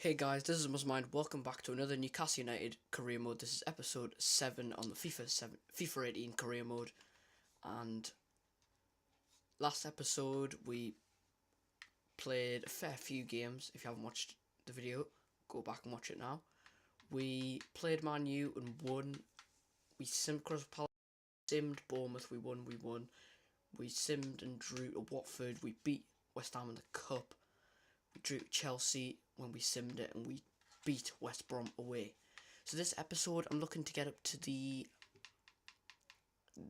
Hey guys, this is Muzmind. Welcome back to another Newcastle United career mode. This is episode 7 on the FIFA 18 career mode. And last episode we played a fair few games. If you haven't watched the video, go back and watch it now. We played Man U and won. We simmed Crystal Palace, simmed Bournemouth, we won. We simmed and drew to Watford. We beat West Ham in the Cup. We drew Chelsea when we simmed it, and we beat West Brom away. So this episode, I'm looking to get up to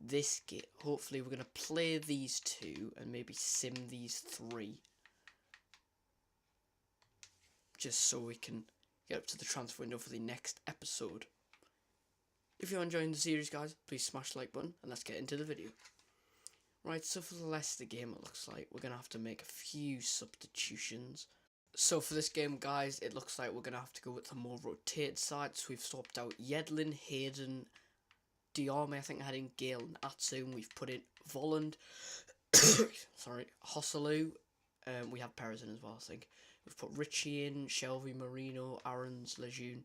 this game. Hopefully, we're going to play these two and maybe sim these three, just so we can get up to the transfer window for the next episode. If you're enjoying the series, guys, please smash the like button and let's get into the video. Right, so for the Leicester game, it looks like we're going to have to make a few substitutions. So for this game, guys, it looks like we're going to have to go with the more rotated side. So we've swapped out Yedlin, Hayden, Diarme, I think, heading Gale and Atsu. And we've put in Volland, sorry, Hosselu. We have Perez in as well, I think. We've put Richie in, Shelby, Marino, Aarons, Lejeune,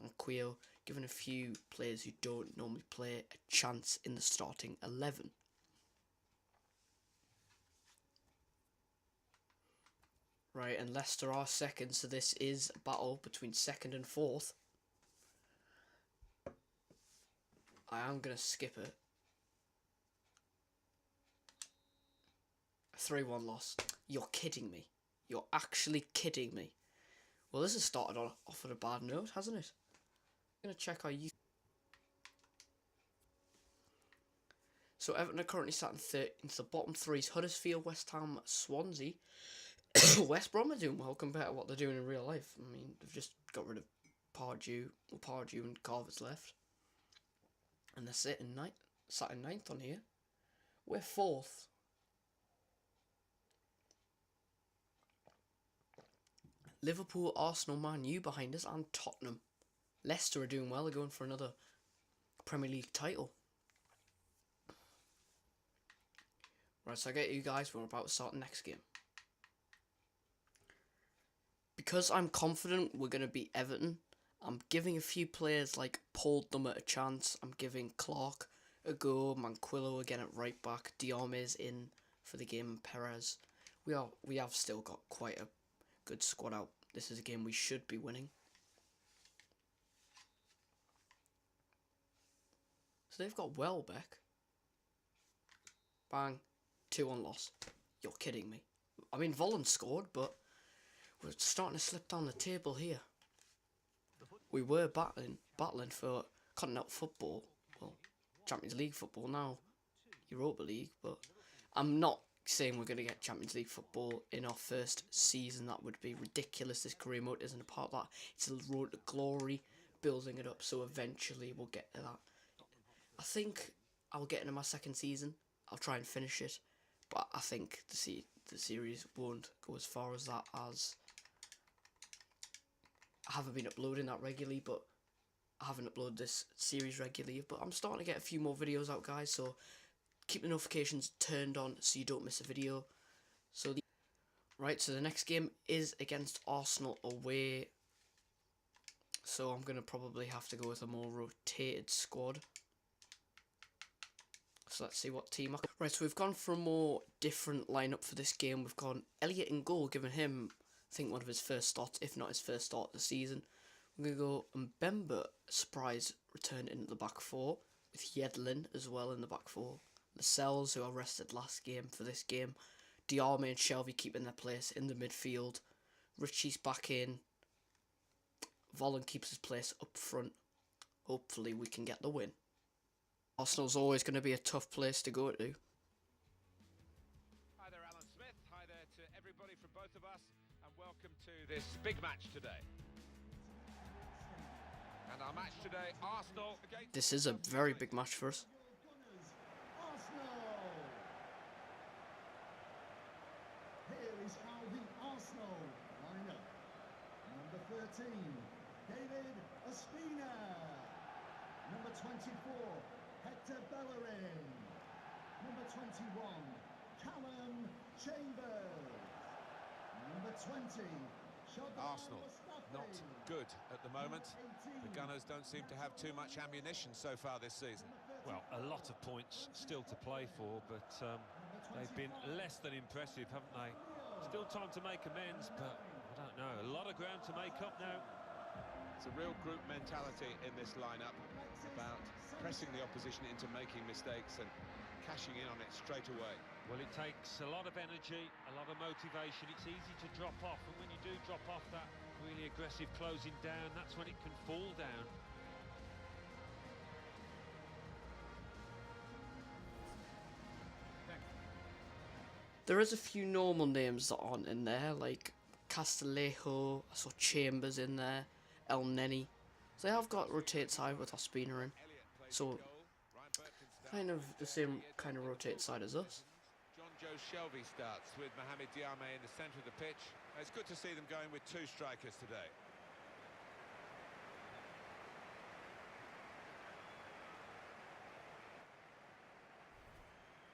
Manquillo, giving a few players who don't normally play a chance in the starting 11. Right, and Leicester are second, so this is a battle between second and fourth. I am going to skip it. A 3-1 loss. You're kidding me. You're actually kidding me. Well, this has started off on a bad note, hasn't it? I'm going to check our youth. So Everton are currently sat into the bottom threes. Huddersfield, West Ham, Swansea. West Brom are doing well compared to what they're doing in real life. I mean, they've just got rid of Pardew and Carver's left. And they're sat in ninth on here. We're fourth. Liverpool, Arsenal, Man U behind us, and Tottenham. Leicester are doing well. They're going for another Premier League title. Right, so I get you guys. We're about to start the next game. Because I'm confident we're going to beat Everton, I'm giving a few players like Paul Dummer a chance. I'm giving Clark a go, Manquillo again at right back, Diarme's in for the game, and Perez. We have still got quite a good squad out. This is a game we should be winning. So they've got Welbeck. Bang. 2-1 loss. You're kidding me. I mean, Volland scored, but we're starting to slip down the table here. We were battling for continental football, well, Champions League football now, Europa League, but I'm not saying we're going to get Champions League football in our first season. That would be ridiculous. This career mode isn't a part of that. It's a road to glory, building it up, so eventually we'll get to that. I think I'll get into my second season. I'll try and finish it, but I think the series won't go as far as that, as I haven't been uploading that regularly, but I haven't uploaded this series regularly, but I'm starting to get a few more videos out, guys, so keep the notifications turned on so you don't miss a video. So the next game is against Arsenal away, so I'm going to probably have to go with a more rotated squad. So let's see what team Right, so we've gone for a more different lineup for this game. We've gone Elliott in goal, giving him, I think, one of his first starts, if not his first start of the season. We're going to go Mbemba, surprise return into the back four, with Yedlin as well in the back four. Lascelles, who I rested last game for this game. Diarme and Shelby keeping their place in the midfield. Richie's back in. Volland keeps his place up front. Hopefully we can get the win. Arsenal's always going to be a tough place to go to. Hi there, Alan Smith. Hi there to everybody from both of us, and welcome to this big match today. And our match today, Arsenal against... This is a very big match for us. Here is how the Arsenal line up. Number 13, David Ospina. Number 24, Hector Bellerin. Number 21, Callum Chambers. Number 20, Arsenal not good at the moment. The Gunners don't seem to have too much ammunition so far this season. Well, a lot of points still to play for, but they've been less than impressive, haven't they? Still time to make amends, but I don't know. A lot of ground to make up now. It's a real group mentality in this lineup about pressing the opposition into making mistakes and cashing in on it straight away. Well, it takes a lot of energy, a lot of motivation. It's easy to drop off, and when you do drop off that really aggressive closing down, that's when it can fall down. There is a few normal names that aren't in there, like Castillejo, I saw Chambers in there, El Neni. So they have got rotate side with Ospina in. So kind of the same kind of rotate side as us. John Joe Shelby starts with Mohamed Diame in the centre of the pitch. It's good to see them going with two strikers today.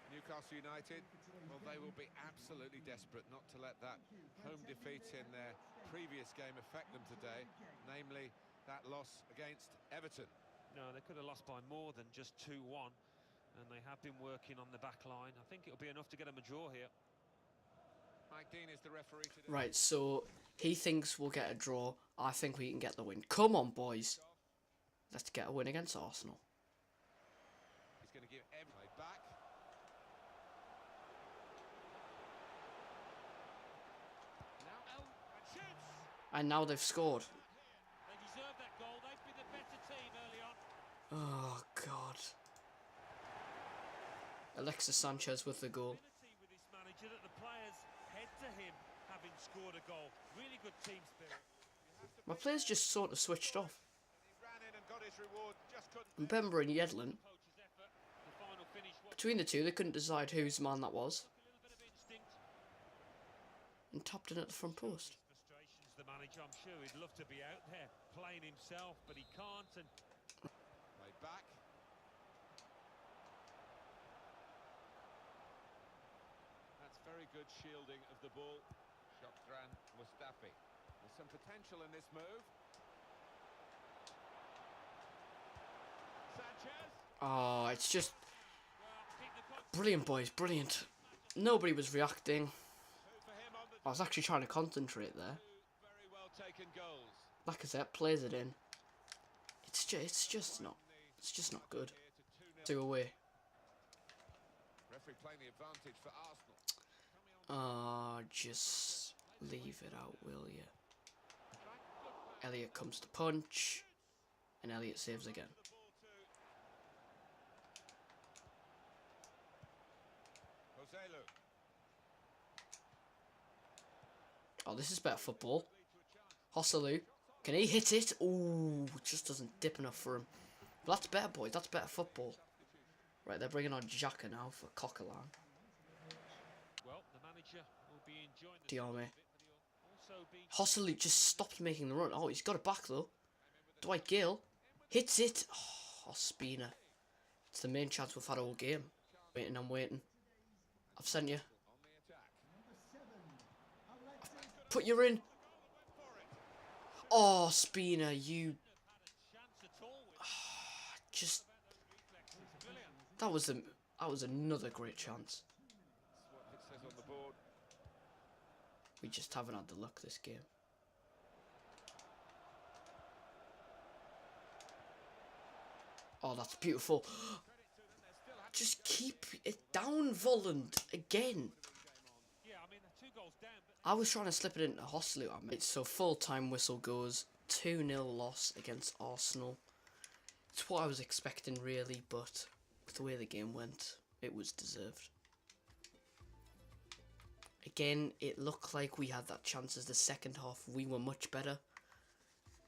Newcastle United, well, they will be absolutely desperate not to let that home defeat in their previous game affect them today, namely that loss against Everton. No, they could have lost by more than just 2-1, and they have been working on the back line. I think it'll be enough to get them a draw here. Mike Dean is the referee today. Right, so he thinks we'll get a draw. I think we can get the win. Come on, boys. Let's get a win against Arsenal. He's going to give everybody back. Now and shoots. And now they've scored. They deserve that goal. They've been the better team early on. Oh, God. Alexis Sanchez with the goal. With this manager that the players head to him having scored a goal. Really good team spirit. My players just sort of switched off. He ran in and got his reward, just couldn't. And Bemba and Yedlin, Coach's effort. The final finish was between the two, they couldn't decide whose man that was. a little bit of instinct. And topped in at the front post. Frustrations, the manager. I'm sure he'd love to be out there playing himself, but he can't. And Played back. That's very good shielding of the ball. Shokran Mustafi. There's some potential in this move. Sanchez. Oh, it's just keep the coach brilliant, boys, brilliant. Nobody was reacting. Two for him on the I was actually trying to concentrate there. two very well taken goals. Lacazette plays it in. It's just not good. 2 away. Referee playing the advantage for Arsenal. Just leave it out, will you? Elliot comes to punch, and Elliot saves again. Joselu. Oh, this is better football. Hosselu, can he hit it? Ooh, just doesn't dip enough for him. But that's better, boys. That's better football. Right, they're bringing on Xhaka now for Coquelin. well, the manager will be enjoying the Diame. of it, but he'll also be Hosselu just stopped making the run. Oh, he's got it back though. Dwight Gale hits it. Oh, Ospina. It's the main chance we've had all game. Waiting, I'm waiting. I've sent you. On the attack. Put you in. Oh, Ospina, you chance at all with just. reflexes. Brilliant. That was another great chance. That's what it says on the board. We just haven't had the luck this game. Oh, that's beautiful. Just keep it down, Volland, again. Yeah, I mean, they're 2 goals down, but I was trying to slip it into Hosselu. So full-time whistle goes. 2-0 loss against Arsenal. It's what I was expecting, really, but with the way the game went, it was deserved. Again, it looked like we had that chance as the second half. We were much better.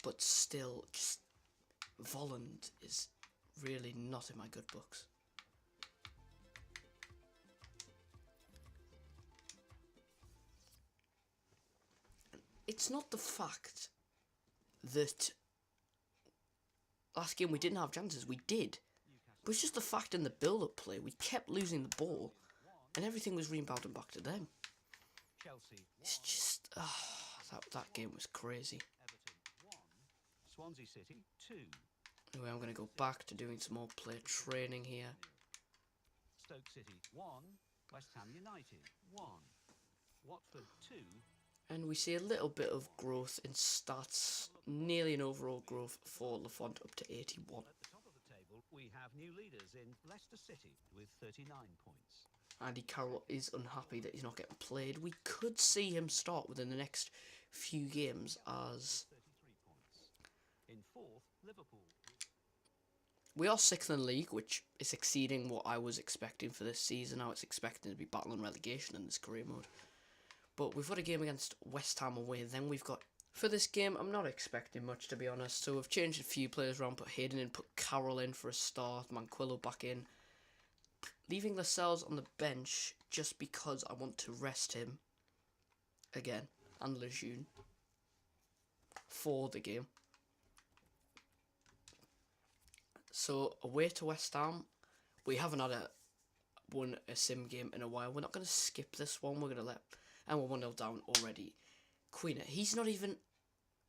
But still, just Volland is really not in my good books. It's not the fact that last game we didn't have chances. We did. But it's just the fact in the build-up play, we kept losing the ball and everything was rebounding back to them. Chelsea. It's just, that game was crazy. Swansea City 2. Anyway, I'm going to go back to doing some more player training here. Stoke City 1. West Ham United 1. Watford 2. And we see a little bit of growth in stats, nearly an overall growth for Lafont up to 81. At the top of the table, we have new leaders in Leicester City with 39 points. Andy Carroll is unhappy that he's not getting played. We could see him start within the next few games as 33 points. In fourth, Liverpool. we are 6th in the league, which is exceeding what I was expecting for this season. I was expecting to be battling relegation in this career mode. But we've got a game against West Ham away. Then we've got... For this game, I'm not expecting much, to be honest. So we've changed a few players around, put Hayden in, put Carroll in for a start, Manquillo back in. Leaving Lascelles on the bench just because I want to rest him again, and Lejeune, for the game. So away to West Ham, we haven't had won a sim game in a while. We're not going to skip this one. We're going to let, and we're 1-0 down already. Queener, he's not even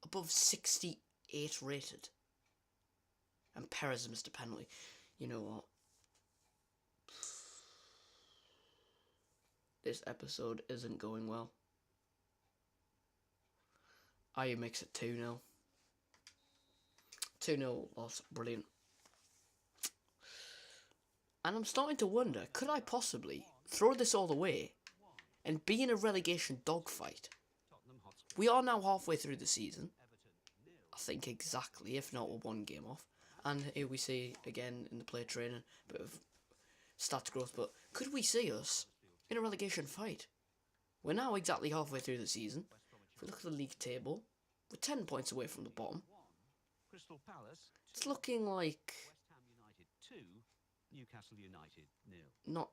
above 68 rated, and Perez missed a penalty. You know what? This episode isn't going well. Ayew makes it 2-0. 2-0 loss, brilliant. And I'm starting to wonder, could I possibly throw this all away and be in a relegation dogfight? We are now halfway through the season. I think exactly, if not we're one game off. And here we see, again, in the player training, a bit of stats growth, but could we see us in a relegation fight? We're now exactly halfway through the season. If we look at the league table, we're 10 points away from the bottom. Crystal Palace. It's looking like... West Ham United 2. Newcastle United 0. not...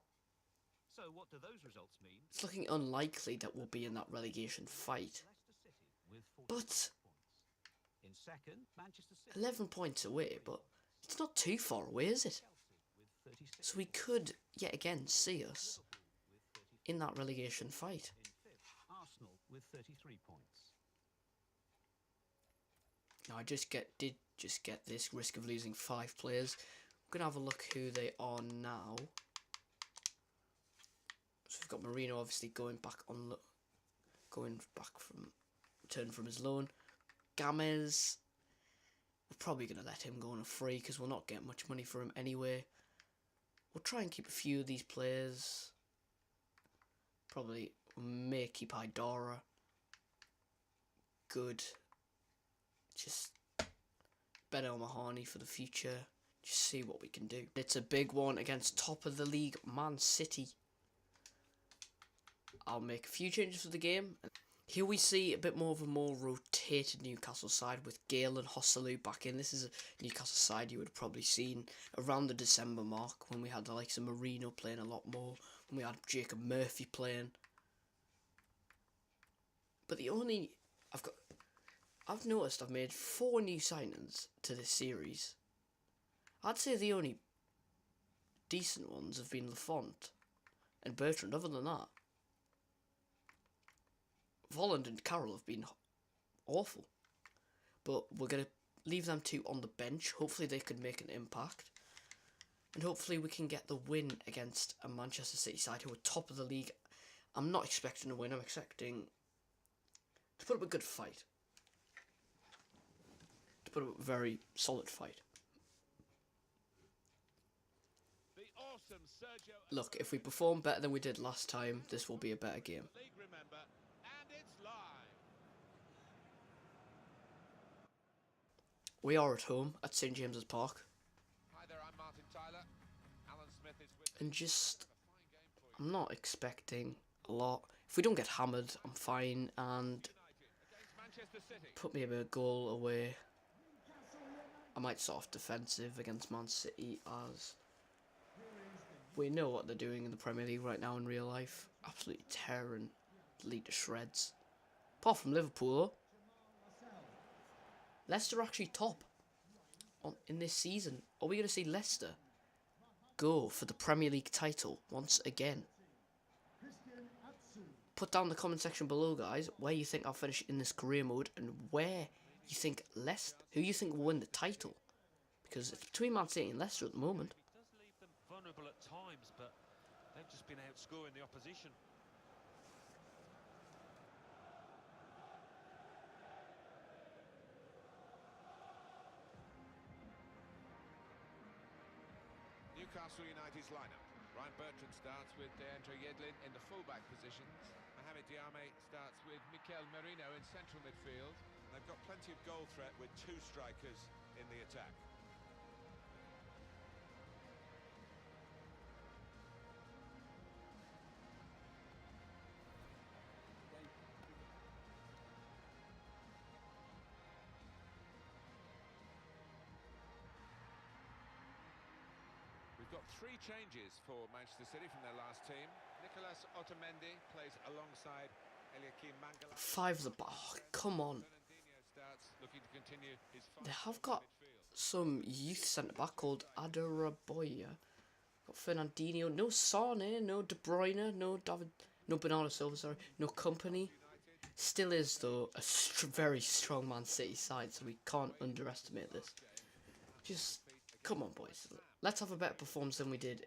So what do those results mean? It's looking unlikely that we'll be in that relegation fight. Leicester City with 45 But... points. In second, Manchester City. 11 points away, but it's not too far away, is it? Chelsea with 36. So we could, yet again, see us in that relegation fight. In fifth, Arsenal with 33 points. Now, I did just get this risk of losing 5 players. I'm going to have a look who they are now. So we've got Marino obviously going back from return from his loan. Gamez, we're probably going to let him go on a free because we'll not get much money for him anyway. We'll try and keep a few of these players. Probably may keep Idora. Good. Just bet on Mahoney for the future. Just see what we can do. It's a big one against top of the league, Man City. I'll make a few changes for the game. Here we see a bit more of a more rotated Newcastle side with Gale and Hosselu back in. This is a Newcastle side you would have probably seen around the December mark when we had the likes of Marino playing a lot more, when we had Jacob Murphy playing. But the only... I've noticed I've made 4 new signings to this series. I'd say the only decent ones have been Lafont and Bertrand. Other than that, Volland and Carroll have been awful. But we're going to leave them 2 on the bench. Hopefully they could make an impact. And hopefully we can get the win against a Manchester City side who are top of the league. I'm not expecting a win. I'm expecting to put up a good fight. To put up a very solid fight. Look, if we perform better than we did last time, this will be a better game. We are at home at St James's Park. Hi there, I'm Martin Tyler. Alan Smith is with And just, I'm not expecting a lot. If we don't get hammered, I'm fine. And put maybe a goal away. I might start off defensive against Man City as we know what they're doing in the Premier League right now in real life. Absolutely tearing the league to shreds. Apart from Liverpool though. Leicester are actually top in this season. Are we going to see Leicester go for the Premier League title once again? put down in the comment section below, guys, where you think I'll finish in this career mode and where you think who you think will win the title. Because it's between Man City and Leicester at the moment. It does leave them vulnerable at times, but they've just been outscoring the opposition. Newcastle United's lineup. Ryan Bertrand starts with Deandre Yedlin in the fullback positions. Mohamed Diame starts with Mikel Merino in central midfield. They've got plenty of goal threat with two strikers in the attack. We've got three changes for Manchester City from their last team. Nicolas Otamendi plays alongside Eliakim Mangala. 5 of the oh, come on. Fernandinho starts looking to continue his They fight have in got midfield. some youth centre back called Adoraboya. Got Fernandinho, no Sane, no De Bruyne, no David, no Bernardo Silva, sorry, no Company. Still is though a very strong Man City side, so we can't underestimate this. Just come on, boys. Let's have a better performance than we did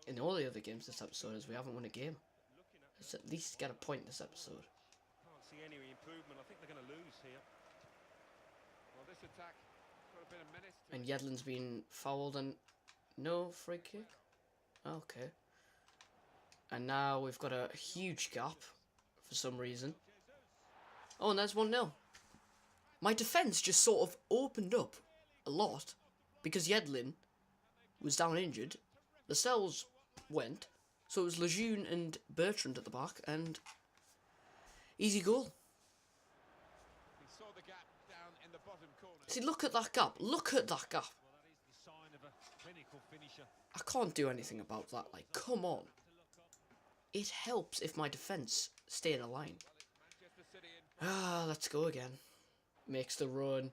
in all the other games this episode, as we haven't won a game. Let's at least get a point this episode. Can't see any improvement. I think they're going to lose here. Well, this attack got a bit of menace to And Yedlin's been fouled and no free kick. Okay. And now we've got a huge gap for some reason. Oh, and there's 1-0. My defence just sort of opened up a lot because Yedlin was down injured. Lascelles went, so it was Lejeune and Bertrand at the back, and easy goal. He saw the gap down in the bottom corner. See, look at that gap. Look at that gap. Well, that is the sign of a clinical finisher. I can't do anything about that. Like, come on. It helps if my defence stay in a line. Manchester City in Ah, let's go again. Makes the run.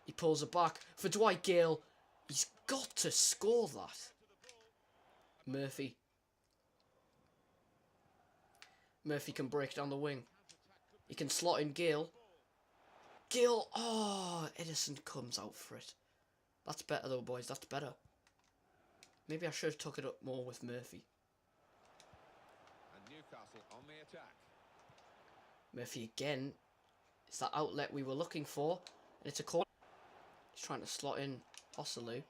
He pulls it back for Dwight Gale. He's got to score that. Murphy. Murphy can break down the wing. He can slot in Gale. Gale. Oh, Edison comes out for it. That's better though, boys. That's better. Maybe I should have took it up more with Murphy. and Newcastle on the attack. Murphy again. It's that outlet we were looking for. And it's a corner. He's trying to slot in Hosselu.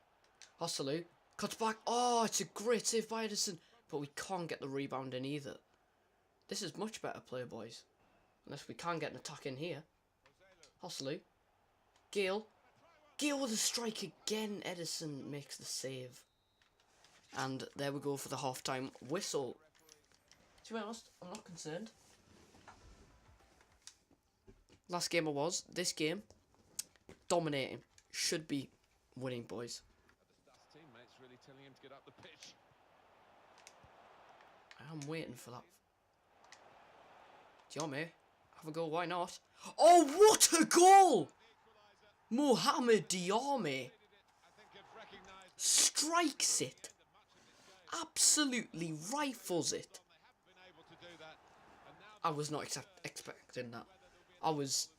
Hosselu cuts back. Oh, it's a great save by Edison. But we can't get the rebound in either. This is much better play, boys. Unless we can get an attack in here. Hosselu. Gale. Gale with a strike again. Edison makes the save. And there we go for the half-time whistle. To be honest, I'm not concerned. Last game I was. This game, dominating. Should be winning, boys. The Stats teammates really telling him to get up the pitch. I am waiting for that. Diame, have a goal, why not? Oh, what a goal! Mohamed Diame strikes it. Absolutely rifles it. I was not expecting that. I was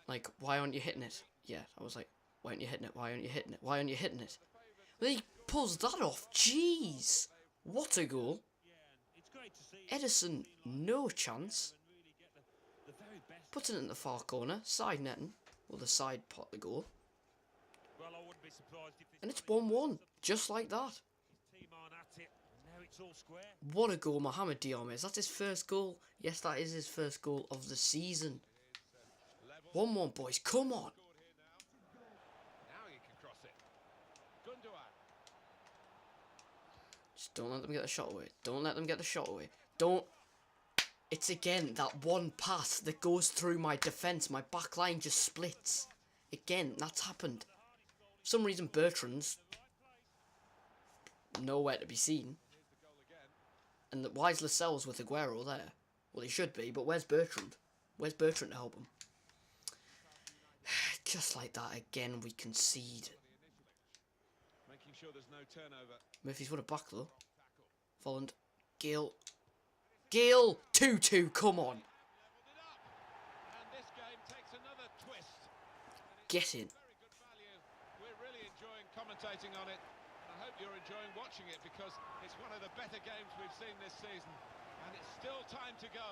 like, why aren't you hitting it? Yeah, I was like, why aren't you hitting it? Why aren't you hitting it? Why aren't you hitting it? Then he pulls that off. Jeez. What a goal. Edison, no chance. Puts it in the far corner. Side netting. Well, the side pot the goal. Well, I wouldn't be surprised if this And it's 1-1. Just like that. his team aren't at it. Now it's all square. What a goal, Mohamed Diame. Is that his first goal? Yes, that is his first goal of the season. 1-1, boys. Come on. Now he can cross it. Gundogan. Just don't let them get the shot away. Don't let them get the shot away. Don't. It's again that one pass that goes through my defence. My back line just splits. Again, that's happened. For some reason, Bertrand's nowhere to be seen. And why is Lascelles with Aguero there? Well, he should be, but where's Bertrand? Where's Bertrand to help him? Just like that, again, we concede. Making sure there's no turnover. Murphy's won it back, though. Volland. Gale. Gale, 2-2, come on. And this game takes another twist. Get in. Very good value. We're really enjoying commentating on it. And I hope you're enjoying watching it because it's one of the better games we've seen this season. And it's still time to go.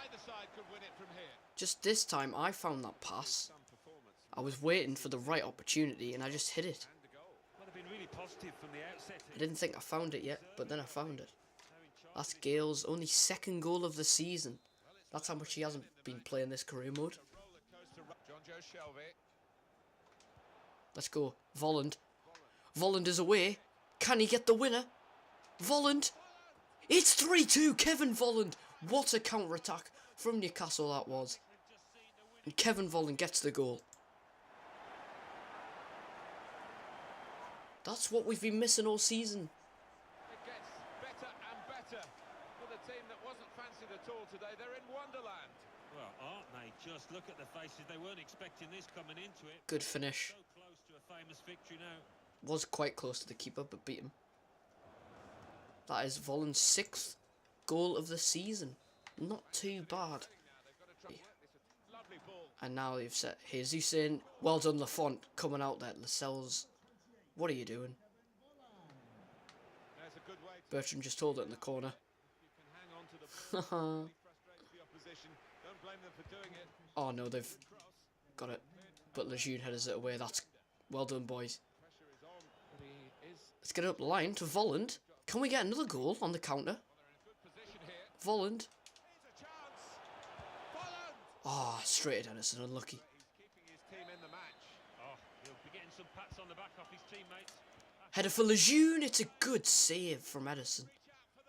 Either side could win it from here. Just this time, I found that pass. Some performance. I was waiting for the right opportunity and I just hit it. And the goal. Well, they've been really positive from the outset. I didn't think I found it yet, but then I found it. That's Gale's only second goal of the season. That's how much he hasn't been playing this career mode. A roller coaster. John Joe Shelby. Let's go. Volland. Volland is away. Can he get the winner? Volland. It's 3-2. Kevin Volland. What a counter-attack from Newcastle that was. And Kevin Volland gets the goal. That's what we've been missing all season. It gets better and better for the team that wasn't fancied at all today. They're in Wonderland. Well, aren't they? Just look at the faces. They weren't expecting this coming into it. Good finish. So close to a famous victory now. Was quite close to the keeper, but beat him. That is Volland's 6th goal of the season. Not too bad. Now they've got to try. It's a lovely ball. And now they've set Jesus in. Well done, Lafont, coming out there. Lascelles, what are you doing? There's a good way to Bertrand just hold it in the corner. you can hang on to the ball. Really frustrates the opposition. Don't blame them for doing it. Oh no, they've Cross. got it. But Lejeune headers it away. That's well done, boys. Pressure is on, but he is. Let's get it up the line to Volland. Can we get another goal on the counter? They're in a good position here. Volland. Here's a chance. Folland. Ah, straight at Edison, unlucky. He's keeping his team in the match. Oh, he'll be getting some pats on the back off his teammates. Header for Lejeune. It's a good save from Edison. Reach out for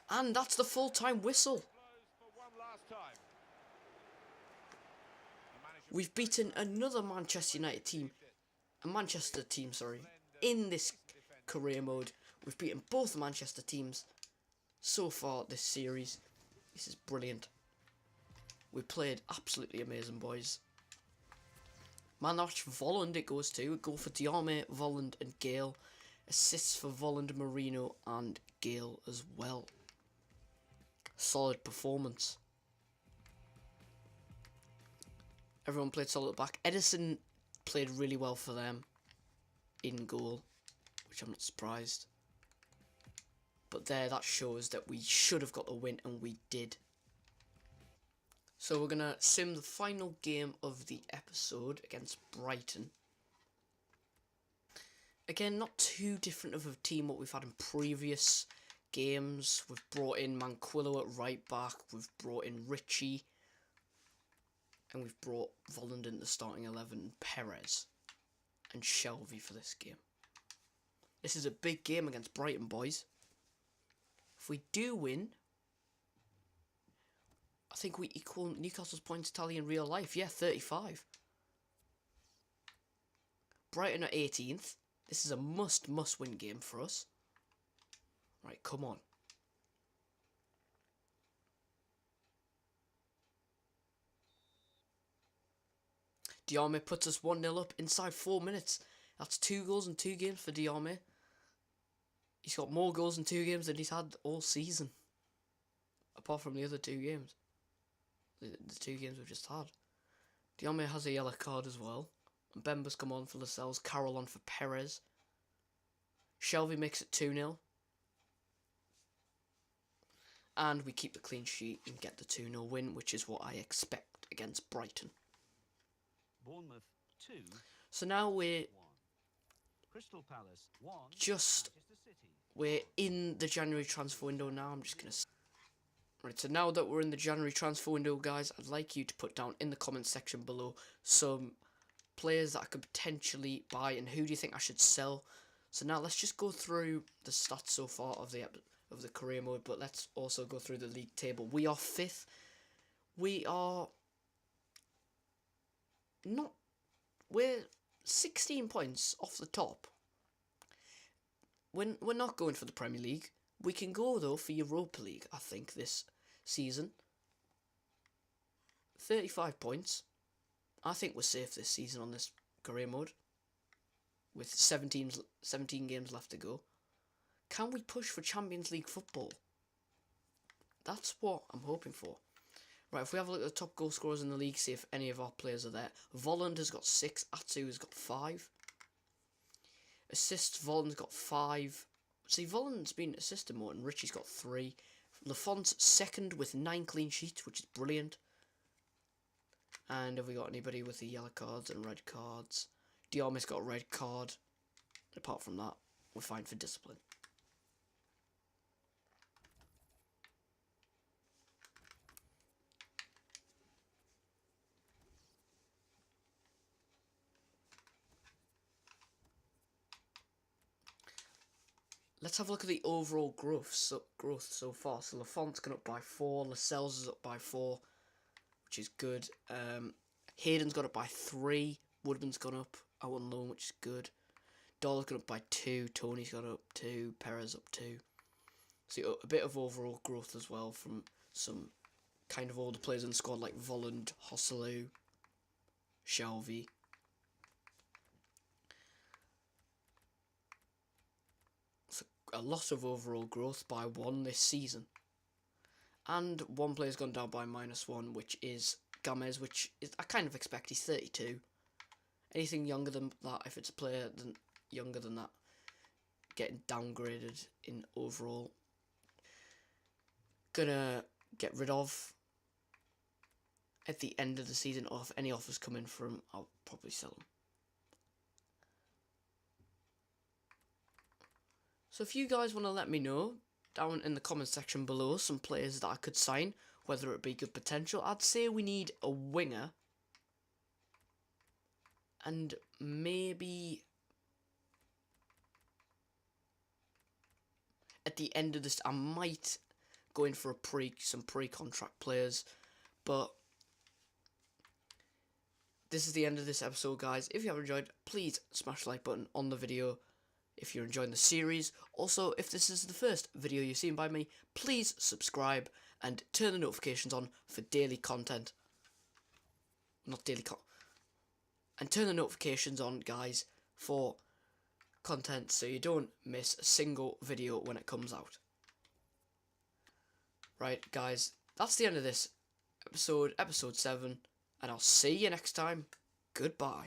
that. And that's the full-time whistle. Blows for one last time. The manager We've beaten another Manchester United team. A Manchester team, sorry. In this career mode. We've beaten both Manchester teams so far this series. This is brilliant. We played absolutely amazing, boys. Man of the match for Volland it goes to. A goal for Diarme, Volland and Gale. Assists for Volland, Marino and Gale as well. Solid performance. Everyone played solid at the back. Edison played really well for them in goal, which I'm not surprised. But there, that shows that we should have got the win, and we did. So we're going to sim the final game of the episode against Brighton. Again, not too different of a team what we've had in previous games. We've brought in Manquillo at right back. We've brought in Ritchie. And we've brought Volland in the starting 11, Perez and Shelby for this game. This is a big game against Brighton, boys. If we do win, I think we equal Newcastle's points tally in real life. Yeah, 35. Brighton are 18th. This is a must win game for us. Right, come on. Diarme puts us 1-0 up inside 4 minutes. That's 2 goals in 2 games for Diarme. He's got more goals in 2 games than he's had all season. Apart from the other 2 games. The 2 games we've just had. Diarme has a yellow card as well. And Bemba's come on for Lascelles. Carroll on for Perez. Shelby makes it 2-0. And we keep the clean sheet and get the 2-0 win, which is what I expect against Brighton. Bournemouth 2. So now 1. Crystal Palace 1. Just Manchester City. we're in the January transfer window now. I'm just gonna. Right, so now that we're in the January transfer window, guys, I'd like you to put down in the comment section below some players that I could potentially buy and who do you think I should sell. So now let's just go through the stats so far of the career mode, but let's also go through the league table. We are 5th. We are not. We're 16 points off the top. We're not going for the Premier League. We can go though for Europa League, I think, this season. 35 points. I think we're safe this season on this career mode. With 17 games left to go. can we push for Champions League football? That's what I'm hoping for. Right, if we have a look at the top goal scorers in the league, see if any of our players are there. Volland has got 6, Atsu has got 5. Assists, Volland's got 5. See, Volland's been assisting more, and Richie's got 3. Lafont's second with 9 clean sheets, which is brilliant. And have we got anybody with the yellow cards and red cards? Diarma's got a red card. Apart from that, we're fine for discipline. Let's have a look at the overall growth so far. So Lafont's gone up by 4, Lascelles is up by 4, which is good. Hayden's got up by 3, Woodman's gone up out on loan, which is good. Dollar's gone up by 2, Tony's got up 2, Perez up 2. So a bit of overall growth as well from some kind of older players in the squad like Volland, Hosselu, Shelby. A lot of overall growth by 1 this season. And one player's gone down by -1, which is Gamez, which is I kind of expect. He's 32. Anything younger than that, if it's a player younger than that, getting downgraded in overall. Gonna get rid of at the end of the season, or if any offers come in from, I'll probably sell them. So if you guys want to let me know down in the comment section below some players that I could sign, whether it be good potential, I'd say we need a winger. And maybe at the end of this, I might go in for some pre-contract players. But this is the end of this episode, guys. If you have enjoyed, please smash the like button on the video. If you're enjoying the series, also if this is the first video you've seen by me, please subscribe and turn the notifications on for daily content. And turn the notifications on, guys, for content so you don't miss a single video when it comes out. Right, guys, that's the end of this episode 7, and I'll see you next time. Goodbye.